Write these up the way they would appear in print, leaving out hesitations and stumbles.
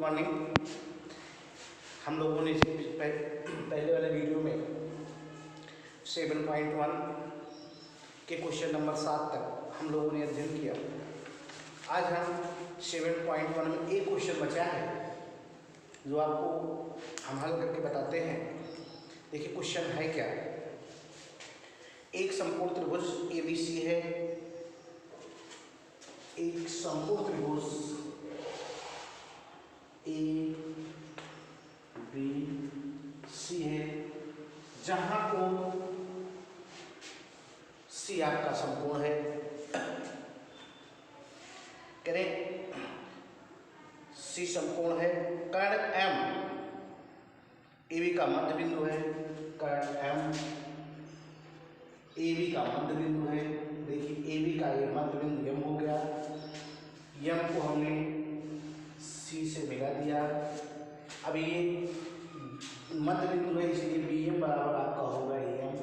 Morning. हम लोगों ने पहले वाले वीडियो में 7.1 के क्वेश्चन नंबर 7 तक हम लोगों ने अध्ययन किया। आज हम 7.1 में एक क्वेश्चन बचा है जो आपको हम हल करके बताते हैं। देखिए क्वेश्चन है क्या। एक समकोण त्रिभुज ABC है, एक समकोण त्रिभुज ABC है जहां को C आपका समकोण है। करें C समकोण है, कर्ण M AB का मध्य बिंदु है, कर्ण M AB का मध्य बिंदु है। देखिए AB का ये मध्य बिंदु M हो गया, M को हमने C से मिला दिया। अब ये मध्य बिंदु है इसलिए BM बराबर आपका होगा AM।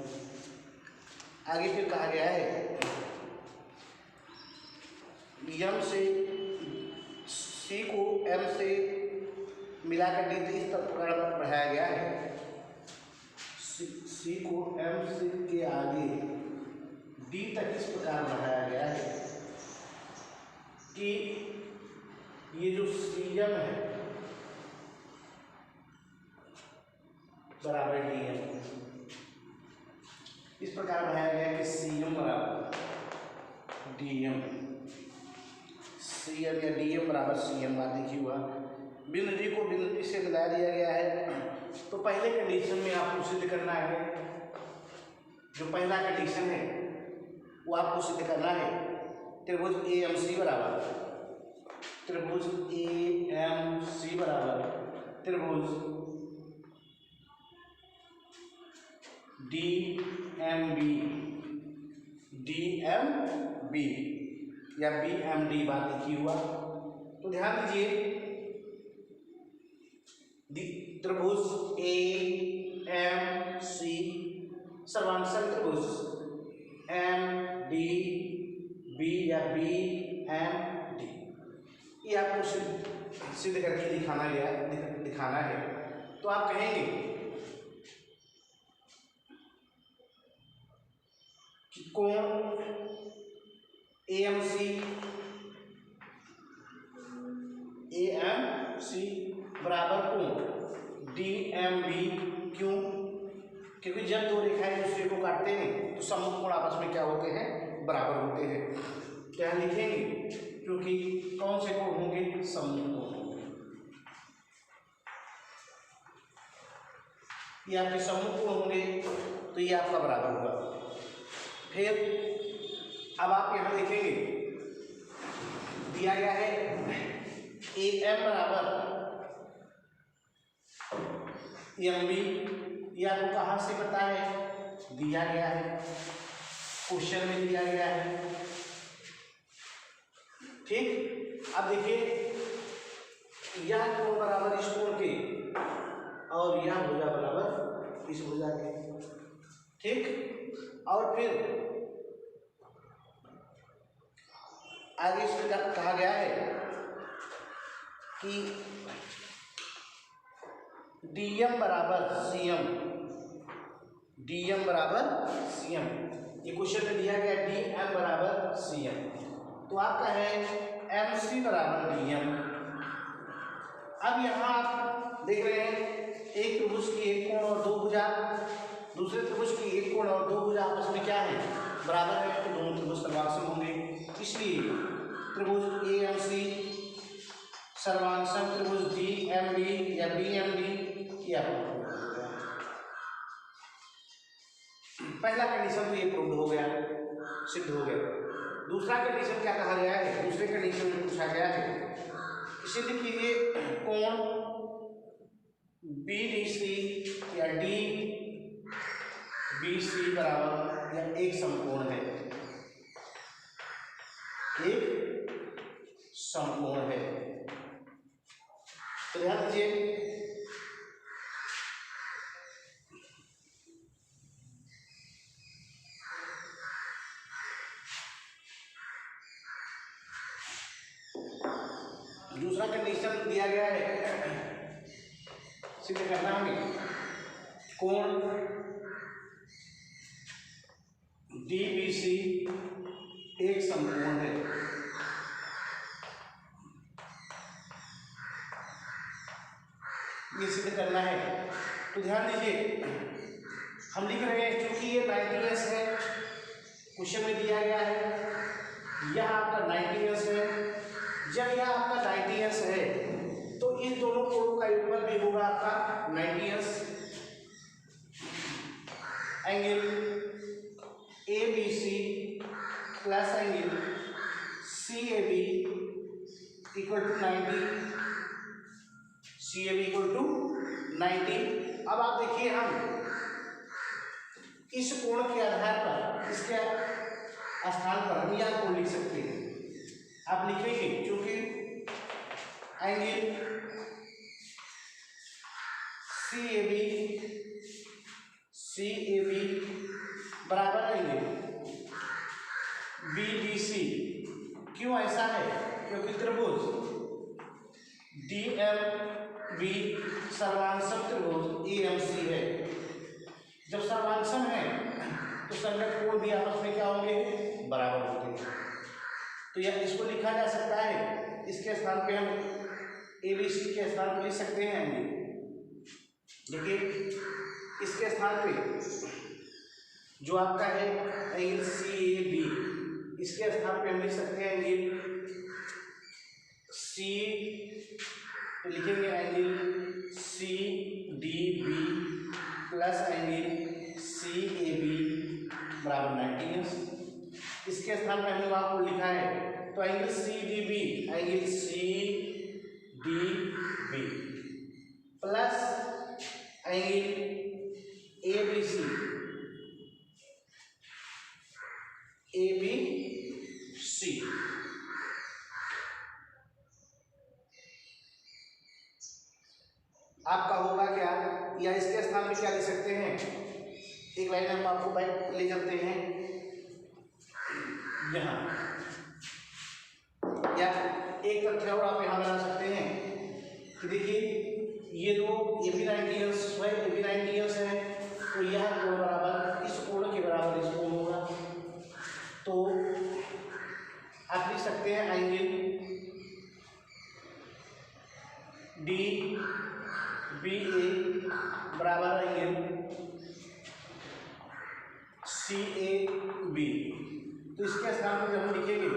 आगे फिर कहा गया है M से C को M से मिलाकर D इस प्रकार बढ़ाया गया है। C को M से के आगे D तक इस प्रकार बढ़ाया गया है कि ये जो CM है बराबर DM। इस प्रकार बढ़ाया गया कि CM बराबर DM, CM या DM बराबर CM। बात देखिए हुआ बिंदु D को बिंदु D से मिला दिया गया है। तो पहले कंडीशन में आपको सिद्ध करना है, जो पहला कंडीशन है वो आपको सिद्ध करना है। त्रिभुज AMC बराबर त्रिभुज DMB या BMD। बात लिखी हुआ तो ध्यान दीजिए, त्रिभुज AMC सर्वांशक त्रिभुज MDB या BMD ये आपको सिद्ध करके दिखाना है। तो आप कहेंगे कि कोण AMC बराबर कोण DMB। क्यों? क्योंकि जब दो रेखाएं एक दूसरे को काटते हैं तो सम्मुख कोण आपस में क्या होते हैं? बराबर होते हैं। क्या लिखेंगे? क्योंकि कौन से कोण होंगे? सम्मुख कोण होंगे। ये आपके सम्मुख कोण होंगे तो ये आपका बराबर होगा। फिर अब आप यहां देखेंगे दिया गया है AM बराबर MB। ये आपको कहाँ से पता है? दिया गया है, क्वेश्चन में दिया गया है। ठीक, अब देखिए यह कोण बराबर इस कोण के और यह भुजा बराबर इस भुजा के। ठीक, और फिर आगे इसमें कहा गया है कि DM बराबर CM। ये क्वेश्चन में दिया गया DM बराबर CM। तो आपका है MC बराबर DM। अब यहाँ आप देख रहे हैं एक त्रिभुज की एक कोण और दो भुजा, दूसरे त्रिभुज की एक कोण और दो भुजा आपस में क्या है? बराबर है। तो दोनों त्रिभुज सर्वांशक होंगे, इसलिए त्रिभुज AMC सर्वांशक त्रिभुज DMB या BMD किया। पहला कंडीशन तो ये प्रूव हो गया, सिद्ध हो गया। दूसरा कंडीशन क्या कहा गया है? दूसरे कंडीशन में पूछा गया है सिद्ध कीजिए कोण BDC या DBC बराबर या एक समकोण है, एक समकोण है। तो ध्यान दीजिए दूसरा कंडीशन दिया गया है सिद्ध करना हमें कोण DBC एक समकोण है। ये सिद्ध करना है। तो ध्यान दीजिए, हम लिख रहे हैं क्योंकि ये 90s है, क्वेश्चन में दिया गया है, यह आपका 90s है। जब यह आपका 90s है तो इन दोनों कोणों का योगफल भी होगा आपका 90s। Angle ABC plus angle CAB equal to 90, CAB equal to 90। अब आप देखिए, हम इस कोण के आधार पर, इसके स्थान पर हम यह कोण लिख सकते हैं। आप लिखेंगे क्योंकि एंगल CAB बराबर एंगल BBC। क्यों ऐसा है? क्योंकि त्रिभुज DMB सर्वांशम त्रिभुज AMC है। जब सर्वांशम है तो संगत कोण भी आपस में क्या होंगे? बराबर होते हैं। तो यह इसको लिखा जा सकता है, इसके स्थान पे हम ABC के स्थान पर लिख सकते हैं एंगल। देखिए, इसके स्थान पे जो आपका है एंगल CAB, इसके स्थान पे हम लिख सकते हैं एंगल C, तो लिखेंगे angle CDB plus angle CAB बराबर 90। इसके स्थान पे हमने वहां को लिखा है, तो angle CDB, angle CDB plus angle ABC आपका होगा क्या? या इसके स्थान में क्या ले सकते हैं? एक लाइन हम आपको बैक ले चलते हैं यहाँ, या एक तथ्य और आप यहाँ बना सकते हैं कि देखिए, ये दो AB 90s है, AB 90s है, तो यह कोण बराबर इस कोण के बराबर इस कोण होगा। तो आप लिख सकते हैं एंगल DBA बराबर एंगल CAB। तो इसके स्थान पर जब हम लिखेंगे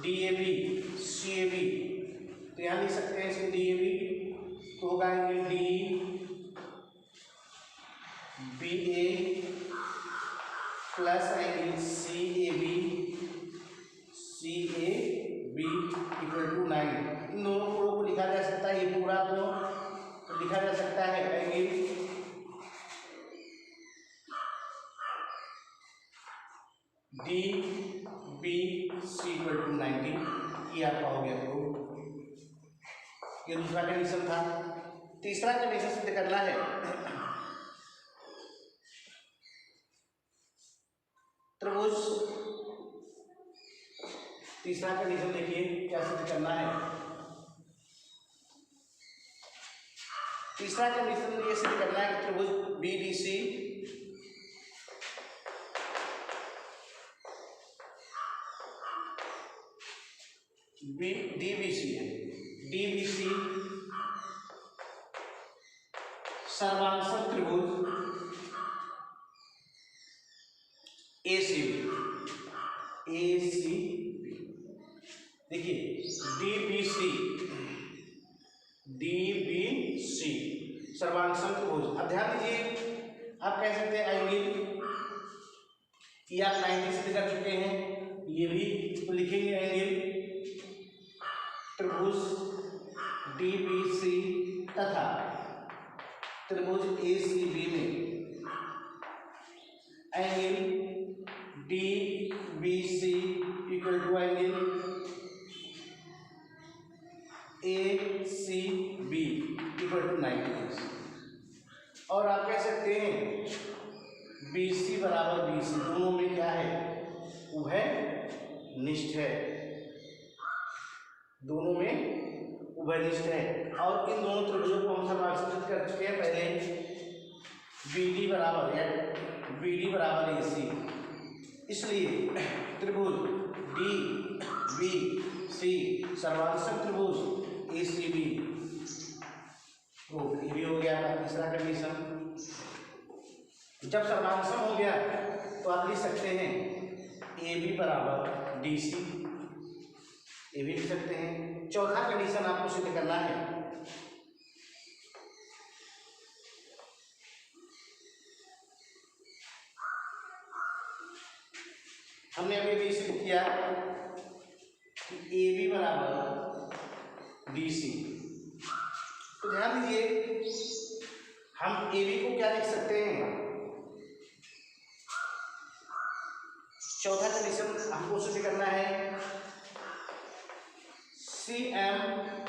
DAB CAB, तो यहाँ लिख सकते हैं इसमें DAB, तो होगा angle DBA plus angle CAB equal to 9। इन दोनों कोणों को लिखा जा सकता है, ये पूरा तो लिखा जा सकता है एंगल DBC इक्वल टू 90। ये आपका हो गया। तो ये दूसरा कंडीशन था। तीसरा कंडीशन सिद्ध करना है। त्रिभुज, तीसरा कंडीशन देखिए क्या सिद्ध करना है। तीसरा कंडीशन ये सिद्ध करना है कि त्रिभुज BDC DBC है, DBC सर्वांशक त्रिभुज ACB। देखिए, DBC सर्वांशक त्रिभुज। अब ध्यान दीजिए, आप कह सकते हैं एंगल, ये आप 90 सिद्ध कर चुके हैं, ये भी तो लिखेंगे एंगल त्रिभुज DBC तथा त्रिभुज ACB में angle DBC equal to angle ACB equal to 90। और आप कह सकते हैं BC बराबर BC, दोनों में क्या है? उभय निष्ठ है, दोनों में उभयनिष्ठ है। और इन दोनों त्रिभुजों को हम समाक्षिप्त कर चुके हैं पहले। BD बराबर AC, इसलिए त्रिभुज DBC सर्वांशक त्रिभुज ACB। तो ये भी हो गया तीसरा कंडीशन। जब सर्वांशम हो गया तो आप लिख सकते हैं AB बराबर DC, ये भी लिख सकते हैं। चौथा कंडीशन आपको सिद्ध करना है। हमने अभी भी सिद्ध किया कि AB बराबर DC। तो ध्यान दीजिए, हम AB को क्या लिख सकते हैं? चौथा कंडीशन हमको सिद्ध करना है CM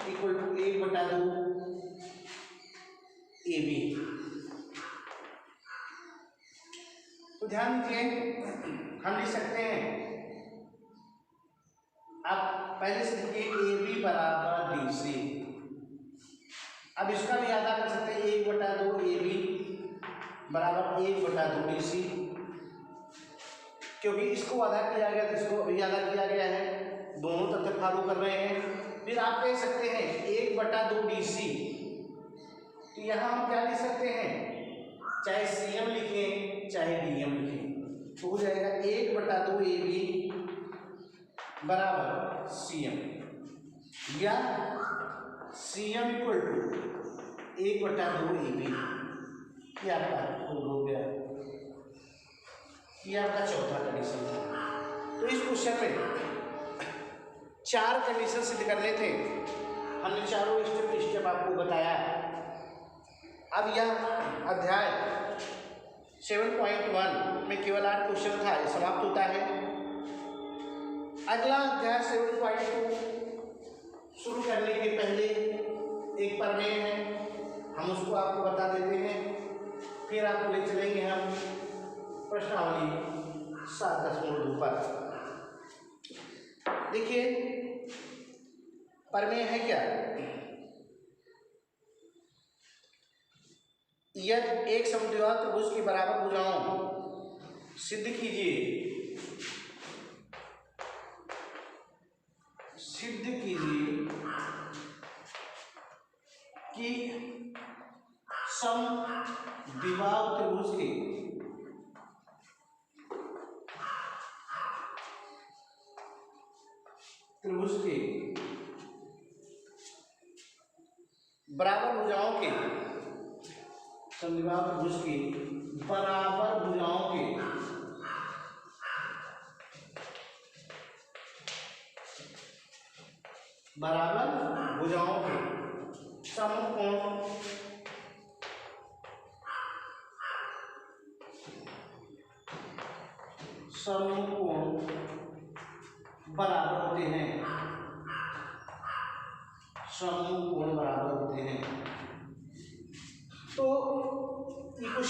इक्वल टू 1/2 AB। तो ध्यान दीजिए, हम लिख सकते हैं, आप पहले से देखिए AB बराबर DC। अब इसका भी याद कर सकते हैं 1/2 AB बराबर 1/2 DC, क्योंकि इसको आधा किया गया तो इसको भी आधा किया गया है, दोनों तथ्य फॉलो कर रहे हैं। फिर आप कह सकते हैं 1/2 DC। तो यहाँ हम क्या लिख सकते हैं, चाहे CM लिखें चाहे DM लिखें, तो हो जाएगा 1/2 AB बराबर CM, या CM इक्वल टू 1/2 AB। ये आपका हो गया, ये आपका चौथा कंडीशन था। तो इस क्वेश्चन में 4 कंडीशन सिद्ध करने थे, हमने चारों स्टेप आपको बताया। अब यह अध्याय 7.1 में केवल 8 क्वेश्चन था, ये समाप्त होता है। अगला अध्याय 7.2 शुरू करने के पहले एक प्रमेय है, हम उसको आपको बता देते हैं, फिर आपको ले चलेंगे हम प्रश्नावली 7.2 पर। देखिए प्रमेय है क्या, यदि एक समद्विबाहु त्रिभुज की बराबर भुजाओं सिद्ध कीजिए कि समद्विबाहु त्रिभुज के बराबर भुजाओं के, समद्विबाहु त्रिभुज की बराबर भुजाओं के समकोण बराबर होते हैं, समकोण बराबर होते हैं। तो ये कुछ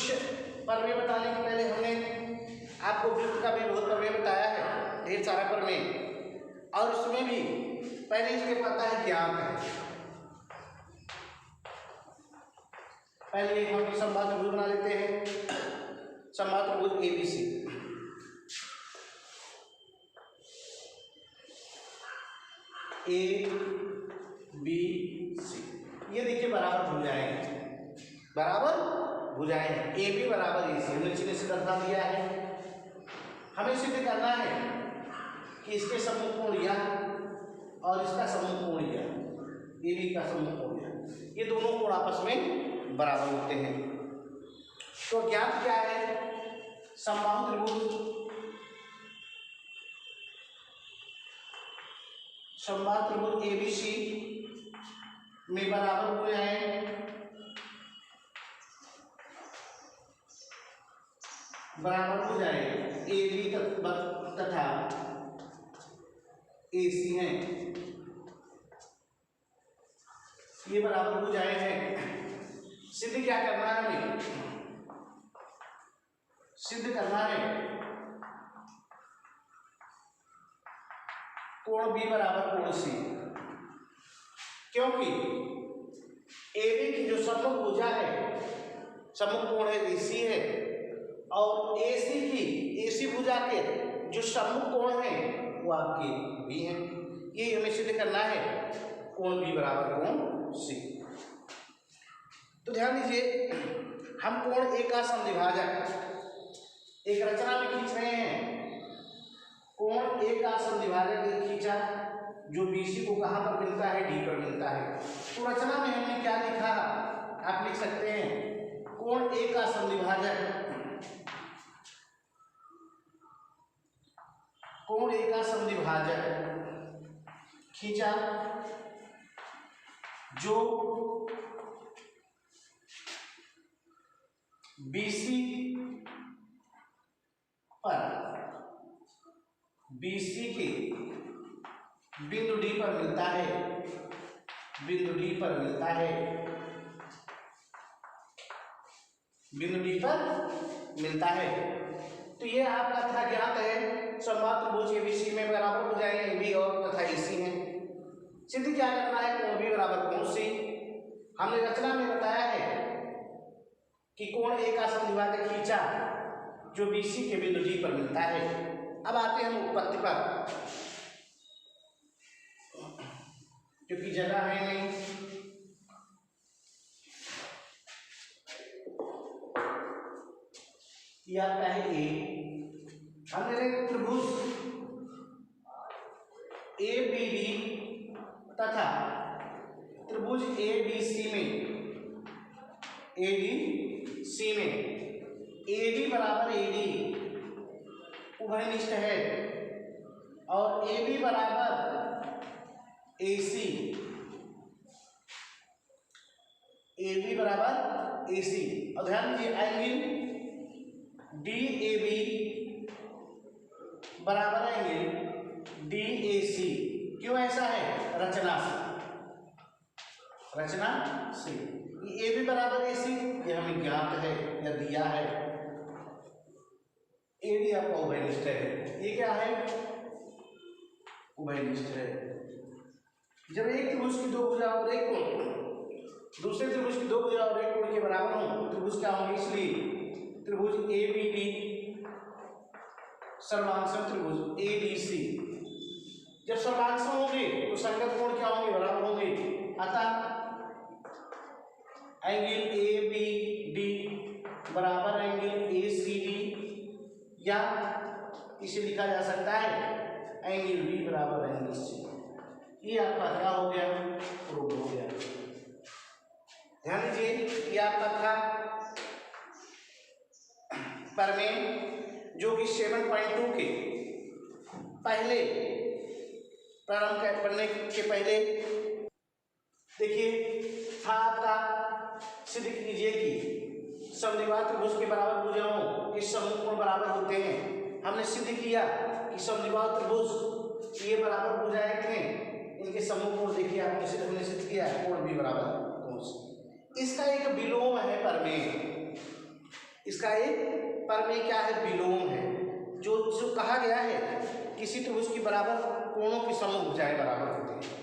प्रमेय बताने के पहले हमने आपको वृत्त का भी बहुत प्रमेय बताया है, ढेर सारा प्रमेय, और उसमें भी पहले इसके पता है ज्ञात है। पहले हम समबाहु त्रिभुज बना लेते हैं, समबाहु त्रिभुज ABC। ABC, ये देखिए बराबर भुजाएं हैं, AB बराबर AC हमने चिन्ह से दर्शा दिया है। हमें सिद्ध करना है कि इसके समकोण यह और इसका समकोण यह, AB का समकोण यह, ये दोनों कोण आपस में बराबर होते हैं। तो ज्ञात क्या है, समबाहु त्रिभुज ABC में बराबर भुजाएं AB तथा AC हैं, ये बराबर भुजाएं हैं। सिद्ध क्या करना है, हमें सिद्ध करना है कोण B बराबर कोण C। क्योंकि AB की जो सम्मुख भुजा है, सम्मुख कोण है AC है, और AC भुजा के जो सम्मुख कोण है वो आपके B है। ये हमें सिद्ध करना है, कोण B बराबर कोण C। तो ध्यान दीजिए, हम कोण A का समद्विभाजक एक रचना में खींच रहे हैं। कोण A का समद्विभाजक एक खींचा जो BC को कहां पर मिलता है, D पर मिलता है। तो रचना में हमने क्या लिखा, आप लिख सकते हैं कोण A का समद्विभाजक, कोण A का समद्विभाजक खींचा जो BC के बिंदु D पर मिलता है, बिंदु D पर मिलता है, बिंदु D पर मिलता है। तो ये आपका था ज्ञात है, समबाहु त्रिभुज ABC में बराबर हो जाएंगे AB और तथा AC है। सिद्ध क्या करना है, कोण B बराबर कोण C। हमने रचना में बताया है कि कोण A का समद्विभाजक खींचा जो BC के बिंदु D पर मिलता है। अब आते हैं हम उत्पत्ति पर, क्योंकि जगह है नहीं। ये आता है A, हमने त्रिभुज ABD तथा त्रिभुज ABC में AD बराबर AD उभयनिष्ठ है और AB बराबर AC, AB बराबर AC। और ध्यान दीजिए एंगल DAB बराबर एंगल DAC। क्यों ऐसा है, रचना से ये AB बराबर AC ये हमें ज्ञात है या दिया है। AD आपका उभयनिष्ठ है, ये क्या है, उभयनिष्ठ है। जब एक त्रिभुज की दो भुजा और एक कोण दूसरे त्रिभुज की दो भुजा और एक कोण के बराबर हो, त्रिभुज क्या होंगे, इसलिए त्रिभुज ABD सर्वांशम त्रिभुज ADC। जब सर्वांशम होंगे तो संगत कोण क्या होंगे, बराबर होंगे। अतः एंगल ABD बराबर एंगल ACD, या इसे लिखा जा सकता है एंगल B बराबर एंगल C। ये आपका क्या हो गया, प्रूव हो गया। ध्यान दीजिए, ये आपका था प्रमेय जो कि 7.2 के पहले प्रारंभ करने के पहले देखिए था आपका, सिद्ध कीजिए कि समद्विबाहु त्रिभुज के बराबर भुजाओं के सम्मुख कोण बराबर होते हैं। हमने सिद्ध किया कि समद्विबाहु त्रिभुज ये बराबर भुजाएं थे, इनके सम्मुख कोण देखिए आपने सिद्ध किया कोण B बराबर कोण C। इसका एक विलोम है प्रमेय, इसका एक प्रमेय क्या है, विलोम है। जो कहा गया है किसी त्रिभुज की बराबर कोणों की सम्मुख भुजाएं बराबर होती हैं।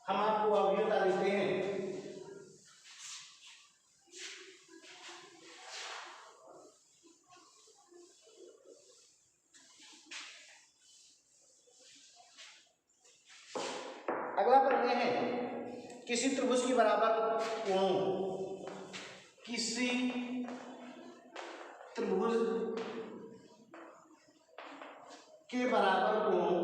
हम आपको अभी बता देते हैं, अगला प्रमेय है किसी त्रिभुज की बराबर कोणों, किसी त्रिभुज के बराबर कोणों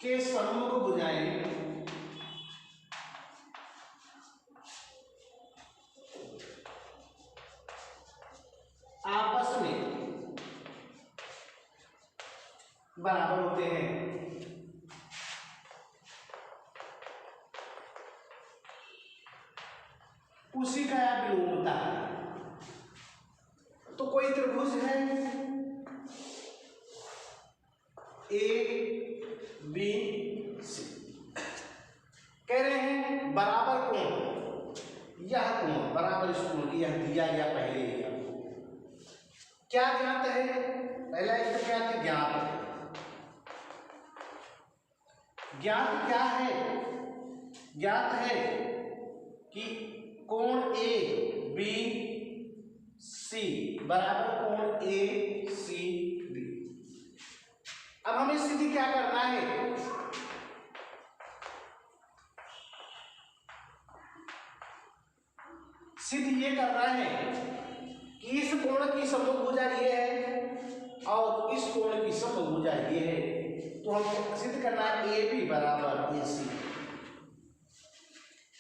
के सम्मुख भुजाएं आपस में बराबर होते हैं। उसी का विलोम होता है। तो कोई त्रिभुज है ABC, कह रहे हैं बराबर कोण, यह कोण बराबर इस कोण की, यह दिया गया पहले ही आपको क्या ज्ञात है, पहला स्टेप क्या है? ज्ञात। ज्ञात क्या है? ज्ञात है कि कोण ए बी सी बराबर कोण ए सी बी। अब हमें सीधी क्या करना है? सिद्ध ये करना है कि इस कोण की समभुजा ये है और इस कोण की समभुजा ये है, तो हम सिद्ध करना है ए बी बराबर ए सी,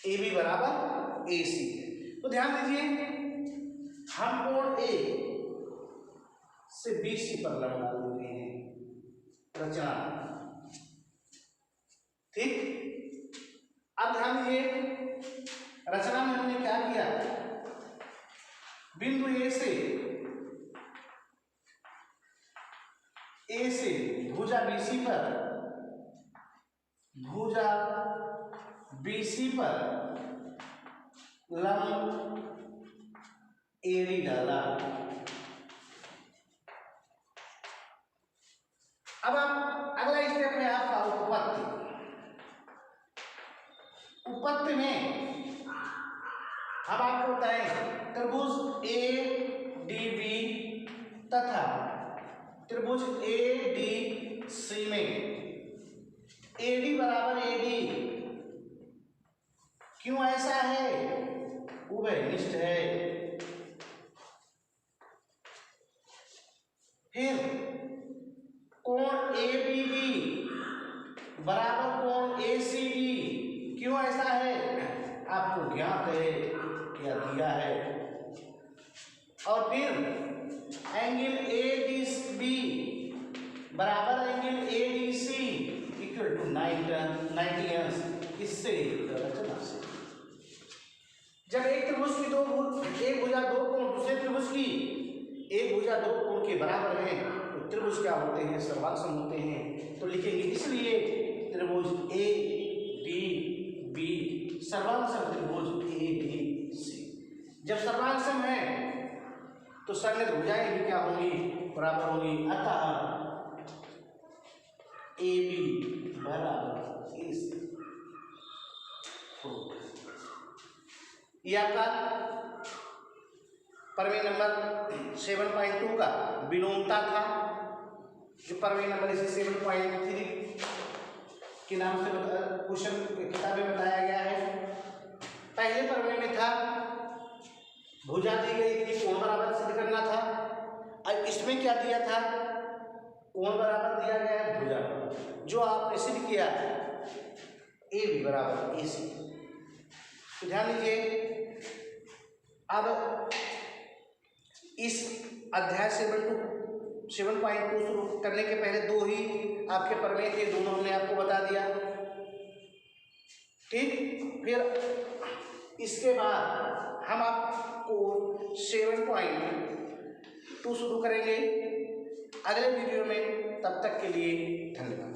ए बी बराबर ए सी। तो ध्यान दीजिए, हम कोण ए से बी सी पर लंब डाल देते हैं रचना, ठीक। अब ध्यान दीजिए, रचना में हमने क्या किया? बिंदु ए से भुजा बीसी पर लंब एडी डाला। अब आप अगला स्टेप है आपका उपपत्ति। उपपत्ति में हम आपको बताएं त्रिभुज ए डी बी तथा त्रिभुज ए डी सी में एडी बराबर एडी क्यों ऐसा है? उभयनिष्ठ है। फिर कोण ए बी डी बराबर कोण ए सी डी क्यों ऐसा है? आपको ज्ञात है या दिया है। और फिर एंगल ए डी बी बराबर angle A D C equal to 90 अंश। इससे रचना से जब एक त्रिभुज की एक भुजा दो कोण दूसरे त्रिभुज की एक भुजा दो कोण के बराबर है तो त्रिभुज क्या होते हैं? सर्वांगसम होते हैं। तो लिखेंगे इसलिए त्रिभुज ए डी बी सर्वांगसम त्रिभुज ए डी सी। जब सर्वांगसम है तो संगत भुजाएं भी क्या होंगी? बराबर होंगी। अतः ए बी बराबर ए सी। ये आपका प्रमेय नंबर 7.2 का विलोमता था, जो प्रमेय नंबर इसे 7.3 के नाम से क्वेश्चन किताब में बताया गया है। पहले प्रमेय में था भुजा दी गई थी, कोण बराबर सिद्ध करना था। अब इसमें क्या दिया था? कोण बराबर दिया गया है भुजा, जो आपने सिद्ध किया ए बी बराबर ए सी। तो ध्यान दीजिए, अब इस अध्याय 7.2 शुरू करने के पहले दो ही आपके प्रमेय थे, दोनों हमने आपको बता दिया, ठीक। फिर इसके बाद हम आपको 7.2 शुरू करेंगे अगले वीडियो में। तब तक के लिए धन्यवाद।